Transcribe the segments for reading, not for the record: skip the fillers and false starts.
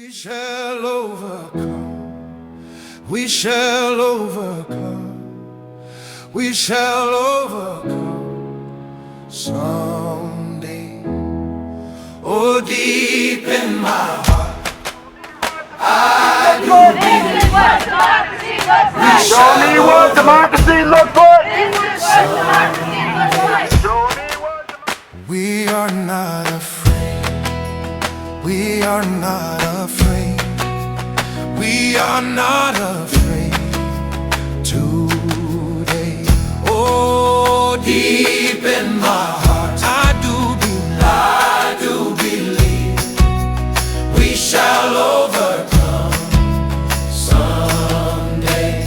We shall overcome. We shall overcome. We shall overcome someday. Oh, deep in my heart, I do believe. Show me what democracy looks like. We are not afraid. We are not afraid. We are not afraid today. Oh, deep in my heart, I do believe we shall overcome someday.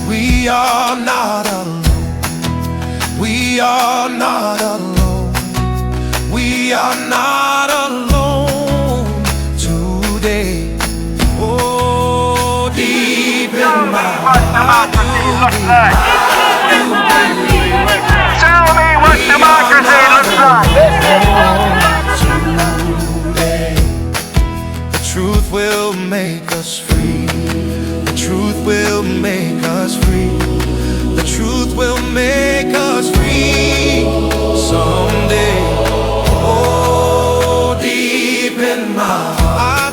We are not alone. We are not alone. We are not alone today. Oh, deep in my heart, Tell me what democracy looks like. today. The truth will make us free. The truth will make us free. The truth will make us free someday. Oh, deep in my heart,